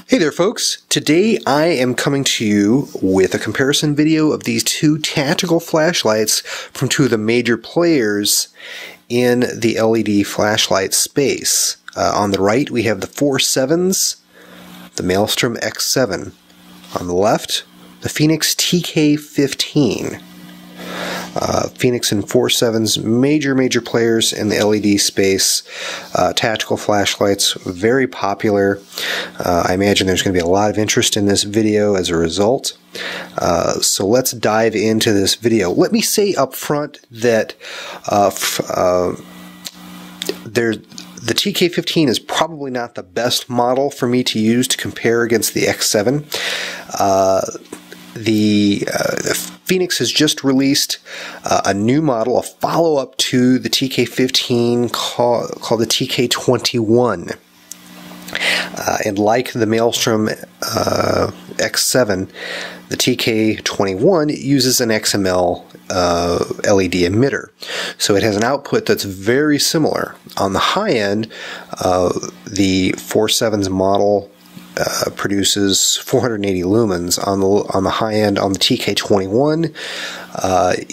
Hey there folks, today I am coming to you with a comparison video of these two tactical flashlights from two of the major players in the LED flashlight space. On the right we have the 4Sevens, the Maelstrom X7. On the left, the Fenix TK15. Fenix and 4Sevens, major players in the LED space. Tactical flashlights, very popular. I imagine there's going to be a lot of interest in this video as a result. So let's dive into this video. Let me say up front that the TK15 is probably not the best model for me to use to compare against the X7. The Fenix has just released a new model, a follow-up to the TK15 called the TK21. And like the Maelstrom X7, the TK21 uses an XML LED emitter. So it has an output that's very similar. On the high end, the 4Sevens model produces 480 lumens. On the high end, on the TK21,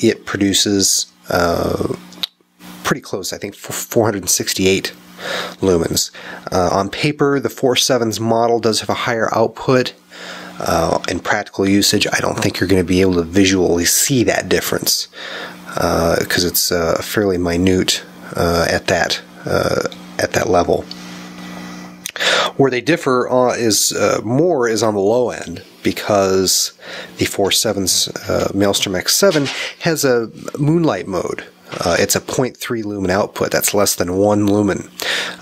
it produces pretty close, I think 468 lumens. On paper, the 4Sevens model does have a higher output. In practical usage, I don't think you're going to be able to visually see that difference because it's fairly minute at that level. Where they differ is on the low end, because the 4Sevens Maelstrom X7 has a moonlight mode. It's a 0.3 lumen output. That's less than 1 lumen.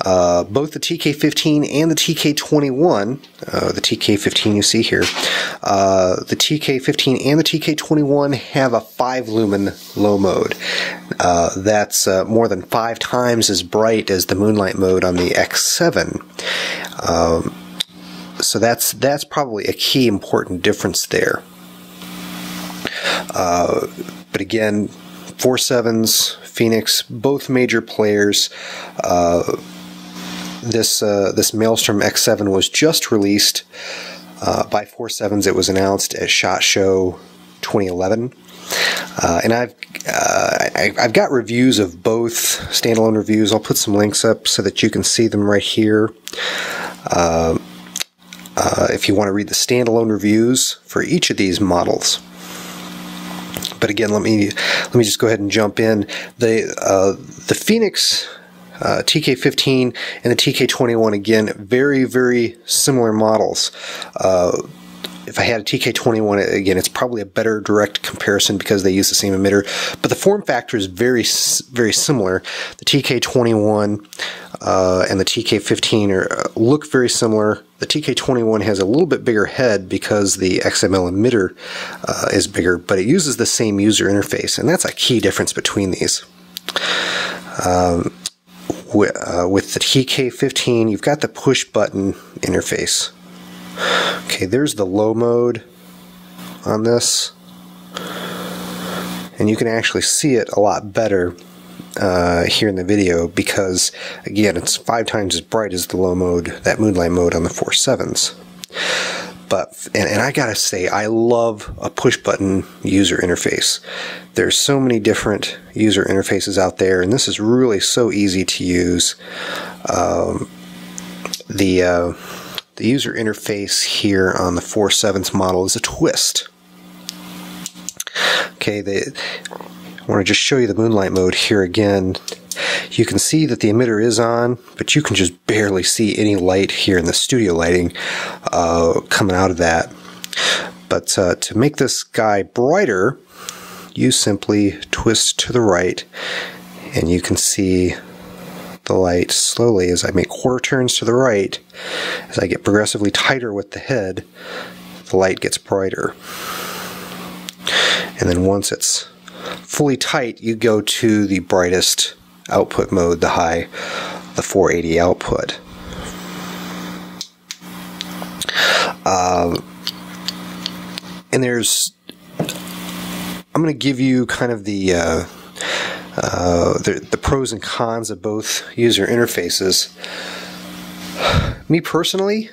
Both the TK15 and the TK21, the TK15 you see here, the TK15 and the TK21 have a 5 lumen low mode. That's more than 5 times as bright as the moonlight mode on the X7. So that's probably a key important difference there. But again, 4Sevens, Fenix, both major players. This Maelstrom X7 was just released by 4Sevens. It was announced at SHOT Show 2011, and I've got reviews of both, standalone reviews. I'll put some links up so that you can see them right here. If you want to read the standalone reviews for each of these models. But again, let me just go ahead and jump in. The Fenix TK15 and the TK21, again, very similar models. If I had a TK21, again, it's probably a better direct comparison because they use the same emitter. But the form factor is very similar. The TK21 and the TK15 look very similar. The TK21 has a little bit bigger head because the XML emitter is bigger, but it uses the same user interface, and that's a key difference between these. With the TK15, you've got the push button interface. Okay, there's the low mode on this, and you can actually see it a lot better here in the video because, again, it's 5 times as bright as the low mode, that moonlight mode on the 4Sevens. But and I gotta say, I love a push button user interface. There's so many different user interfaces out there, and this is really so easy to use. The user interface here on the 4Sevens model is a twist. Okay, I want to just show you the moonlight mode here again. You can see that the emitter is on, but you can just barely see any light here in the studio lighting coming out of that. But to make this guy brighter, you simply twist to the right, and you can see the light slowly as I make quarter turns to the right. As I get progressively tighter with the head, the light gets brighter. And then once it's fully tight, you go to the brightest output mode, the 480 output. And I'm going to give you kind of the pros and cons of both user interfaces. Me personally,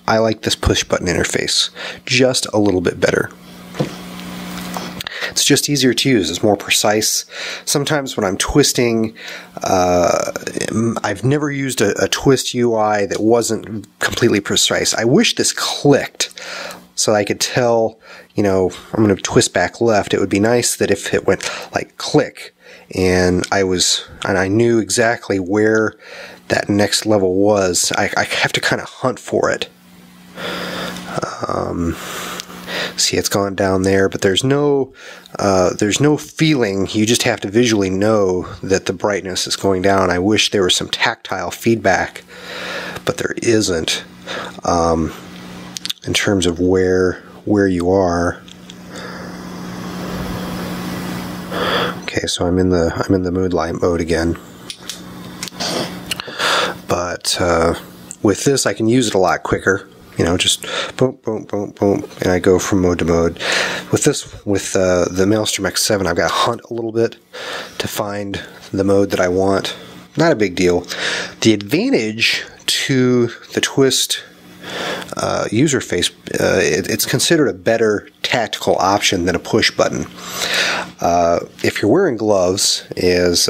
I like this push button interface just a little bit better. It's just easier to use. It's more precise. Sometimes when I'm twisting, I've never used a twist UI that wasn't completely precise. I wish this clicked so I could tell, you know, I'm going to twist back left. It would be nice that if it went like click and I knew exactly where that next level was. I have to kind of hunt for it. See, it's gone down there, but there's no feeling. You just have to visually know that the brightness is going down. I wish there was some tactile feedback, but there isn't in terms of where you are. Okay, so I'm in the mood light mode again, but with this I can use it a lot quicker. You know, just boom, boom, boom, boom, and I go from mode to mode. With this, with the Maelstrom X7, I've got to hunt a little bit to find the mode that I want. Not a big deal. The advantage to the twist user face, it's considered a better tactical option than a push button. If you're wearing gloves, as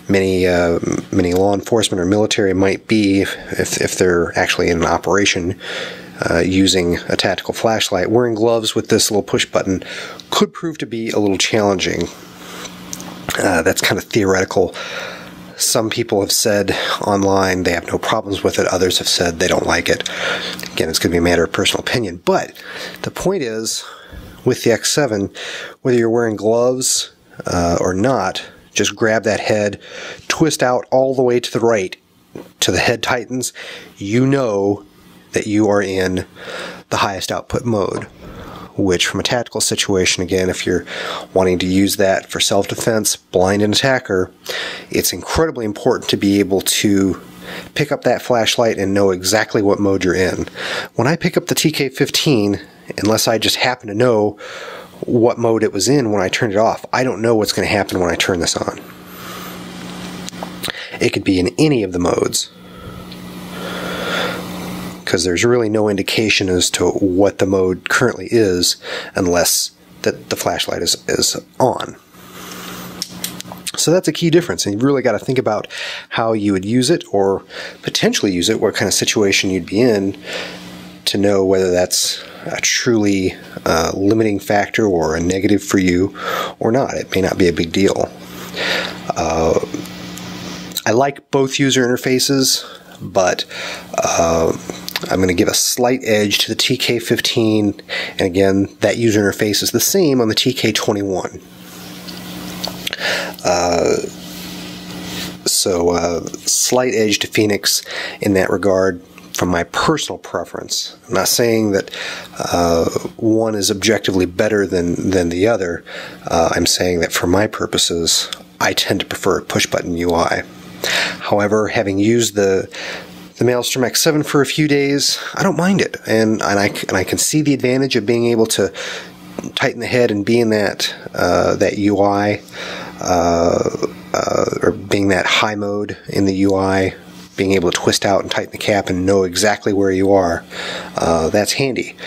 many law enforcement or military might be, if they're actually in an operation using a tactical flashlight, wearing gloves with this little push button could prove to be a little challenging. That's kind of theoretical. Some people have said online they have no problems with it. Others have said they don't like it. Again, it's going to be a matter of personal opinion. But the point is, with the X7, whether you're wearing gloves or not, just grab that head, twist out all the way to the right to the head tightens. You know that you are in the highest output mode, which from a tactical situation, again, if you're wanting to use that for self-defense, blind an attacker, it's incredibly important to be able to pick up that flashlight and know exactly what mode you're in. When I pick up the TK15, unless I just happen to know what mode it was in when I turned it off, I don't know what's going to happen when I turn this on. It could be in any of the modes, because there's really no indication as to what the mode currently is unless that the flashlight is on. So that's a key difference, and you've really got to think about how you would use it, or potentially use it, what kind of situation you'd be in, to know whether that's a truly limiting factor or a negative for you or not. It may not be a big deal. I like both user interfaces, but I'm going to give a slight edge to the TK15, and again, that user interface is the same on the TK21. So slight edge to Fenix in that regard from my personal preference. I'm not saying that one is objectively better than the other. I'm saying that for my purposes, I tend to prefer a push-button UI. However, having used the Maelstrom X7 for a few days, I don't mind it, and I can see the advantage of being able to tighten the head and be in that UI, or being that high mode in the UI, being able to twist out and tighten the cap and know exactly where you are. That's handy.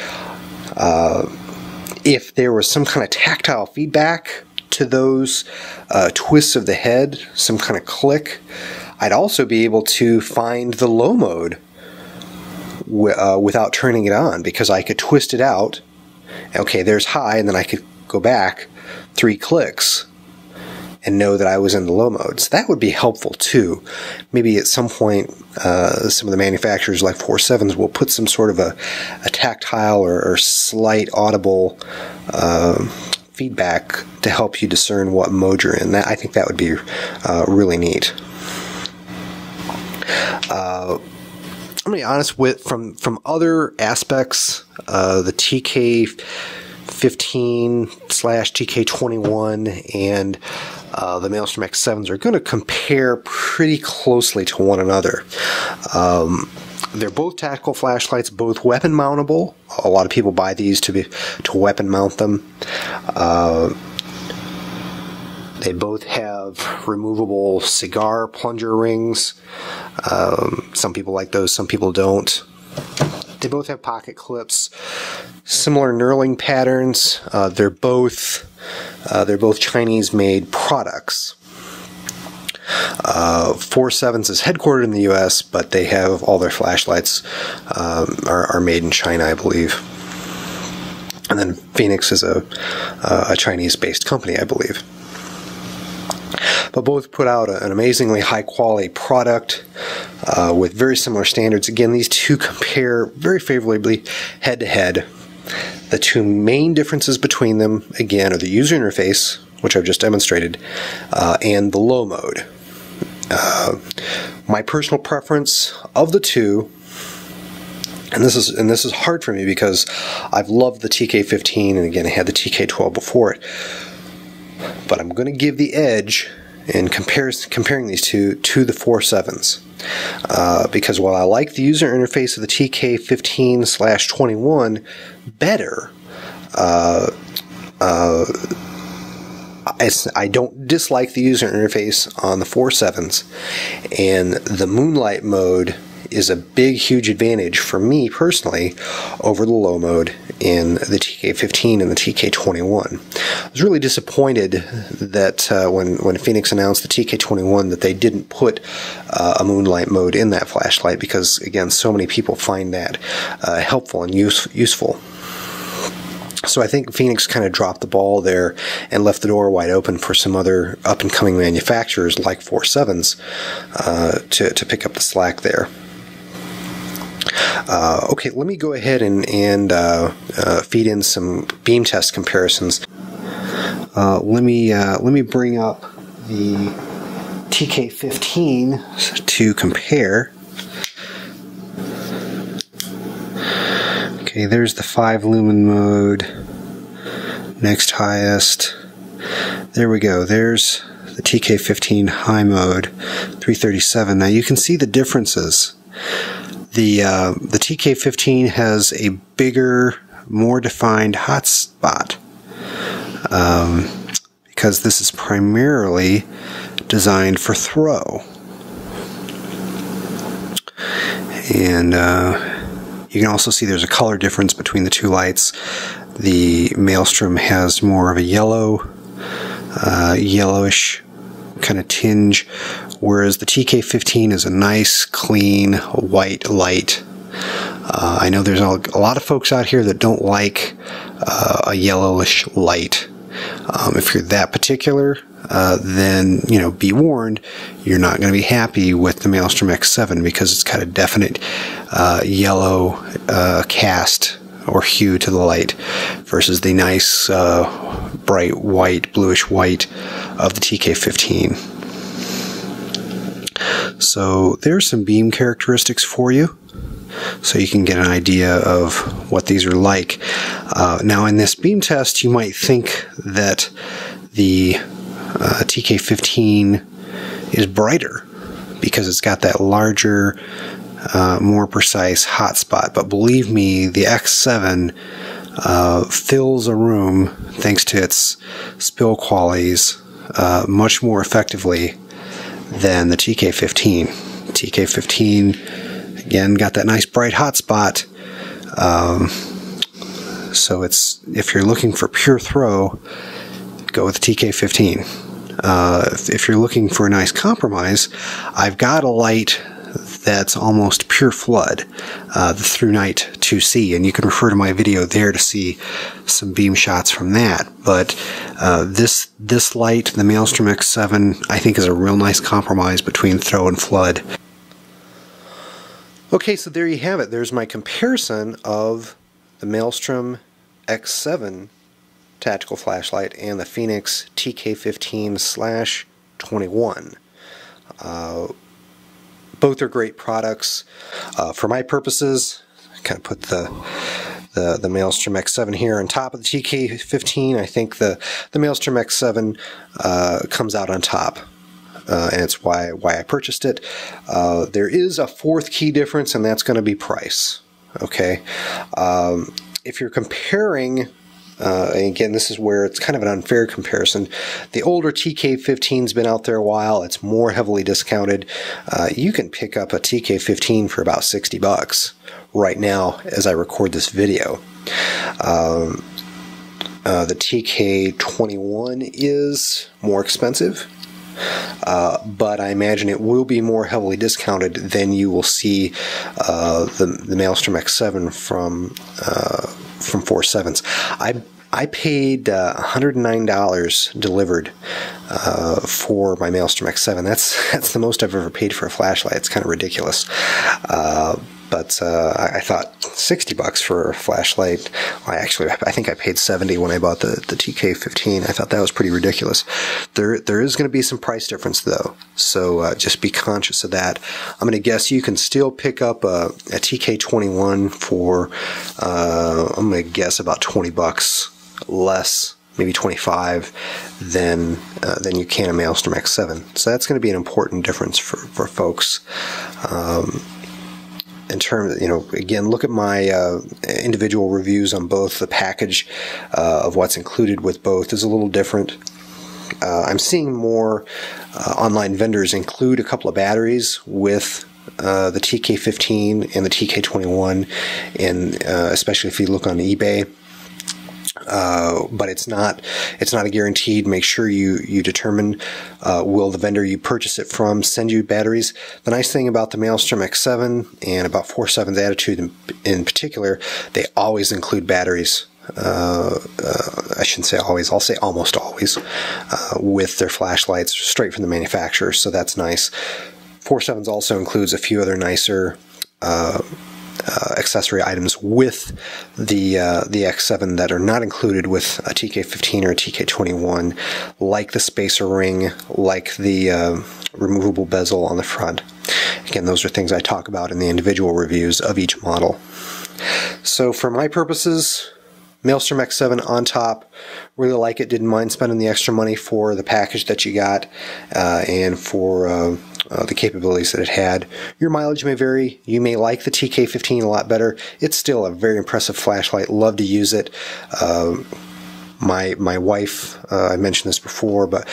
If there was some kind of tactile feedback to those twists of the head, some kind of click, I'd also be able to find the low mode without turning it on, because I could twist it out. Okay, there's high, and then I could go back 3 clicks and know that I was in the low mode. So that would be helpful too. Maybe at some point some of the manufacturers like 4Sevens will put some sort of a tactile or slight audible feedback to help you discern what mode you're in. I think that would be really neat. I'm going to be honest with, from other aspects, the TK15/TK21 and the Maelstrom X7s are going to compare pretty closely to one another. They're both tactical flashlights, both weapon mountable. A lot of people buy these to weapon mount them. They both have removable cigar plunger rings. Some people like those, some people don't. They both have pocket clips, similar knurling patterns. They're both Chinese-made products. 4Sevens is headquartered in the U.S., but they have all their flashlights are made in China, I believe. And then Fenix is a Chinese-based company, I believe. But both put out an amazingly high-quality product with very similar standards. Again, these two compare very favorably head-to-head. The two main differences between them, again, are the user interface, which I've just demonstrated, and the low mode. My personal preference of the two, and this is hard for me because I've loved the TK15, and again I had the TK12 before it, but I'm going to give the edge in comparing these two to the 4Sevens, because while I like the user interface of the TK15/21 better, I don't dislike the user interface on the 4Sevens, and the moonlight mode is a big, huge advantage for me personally over the low mode in the TK15 and the TK21. I was really disappointed that when Fenix announced the TK21 that they didn't put a moonlight mode in that flashlight, because again, so many people find that helpful and useful. So I think Fenix kind of dropped the ball there and left the door wide open for some other up-and-coming manufacturers like 4Sevens to pick up the slack there. Okay, let me go ahead and feed in some beam test comparisons. Let me bring up the TK15 to compare. Okay, there's the 5 lumen mode, next highest. There we go. There's the TK15 high mode, 337. Now you can see the differences. The TK15 has a bigger, more defined hotspot because this is primarily designed for throw. And you can also see there's a color difference between the two lights. The Maelstrom has more of a yellowish kind of tinge, whereas the TK15 is a nice, clean, white light. I know there's a lot of folks out here that don't like a yellowish light. If you're that particular, then, you know, be warned, you're not going to be happy with the Maelstrom X7 because it's got a definite yellow cast or hue to the light versus the nice bright white, bluish white of the TK15. So there's some beam characteristics for you, so you can get an idea of what these are like. Now in this beam test, you might think that the TK15 is brighter because it's got that larger, more precise hotspot. But believe me, the X7 fills a room, thanks to its spill qualities, much more effectively than the TK15. TK15, again, got that nice bright hotspot. So if you're looking for pure throw, go with the TK15. If you're looking for a nice compromise, I've got a light that's almost pure flood, the ThruNite 2C, and you can refer to my video there to see some beam shots from that. But this light, the Maelstrom X7, I think is a real nice compromise between throw and flood. Okay, so there you have it. There's my comparison of the Maelstrom X7 tactical flashlight and the Fenix TK15/21. Both are great products. For my purposes, I kind of put the Maelstrom X7 here on top of the TK15. I think the Maelstrom X7 comes out on top, and it's why I purchased it. There is a fourth key difference, and that's going to be price. Okay, if you're comparing Again, this is where it's kind of an unfair comparison. The older TK15's been out there a while. It's more heavily discounted. You can pick up a TK15 for about $60 right now as I record this video. The TK21 is more expensive, but I imagine it will be more heavily discounted than you will see the Maelstrom X7 from 4Sevens. I paid $109 delivered for my Maelstrom X7. That's the most I've ever paid for a flashlight. It's kind of ridiculous. But I thought $60 for a flashlight. I think I paid $70 when I bought the TK15. I thought that was pretty ridiculous. There is going to be some price difference though, so just be conscious of that. I'm going to guess you can still pick up a TK21 for I'm going to guess about $20 less, maybe 25, than you can a Maelstrom X7. So that's going to be an important difference for folks. In terms, again, look at my individual reviews on both. The package of what's included with both is a little different. I'm seeing more online vendors include a couple of batteries with the TK15 and the TK21, and especially if you look on eBay. But it's not a guaranteed. Make sure you determine will the vendor you purchase it from send you batteries. The nice thing about the Maelstrom X7 and about 4Sevens Attitude in particular, they always include batteries. I shouldn't say always, I'll say almost always, with their flashlights straight from the manufacturer, so that's nice. 4Sevens also includes a few other nicer accessory items with the X7 that are not included with a TK15 or a TK21, like the spacer ring, like the removable bezel on the front. Again, those are things I talk about in the individual reviews of each model. So for my purposes, Maelstrom X7 on top, really like it, didn't mind spending the extra money for the package that you got and for the capabilities that it had. Your mileage may vary. You may like the TK15 a lot better. It's still a very impressive flashlight. Love to use it. My wife, I mentioned this before, but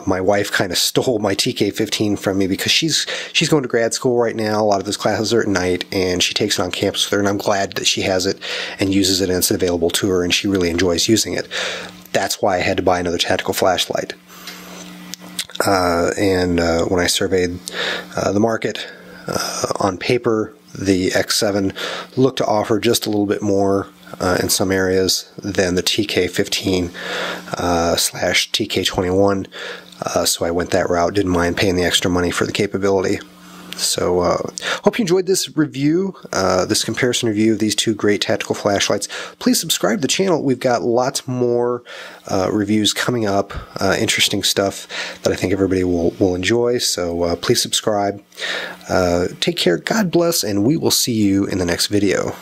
my wife kind of stole my TK15 from me because she's going to grad school right now. A lot of those classes are at night, and she takes it on campus with her, and I'm glad that she has it and uses it and it's available to her, and she really enjoys using it. That's why I had to buy another tactical flashlight. When I surveyed the market, on paper, the X7 looked to offer just a little bit more in some areas than the TK15 slash TK21, so I went that route. Didn't mind paying the extra money for the capability. So hope you enjoyed this review, this comparison review of these two great tactical flashlights. Please subscribe to the channel. We've got lots more reviews coming up, interesting stuff that I think everybody will enjoy. So please subscribe. Take care, God bless, and we will see you in the next video.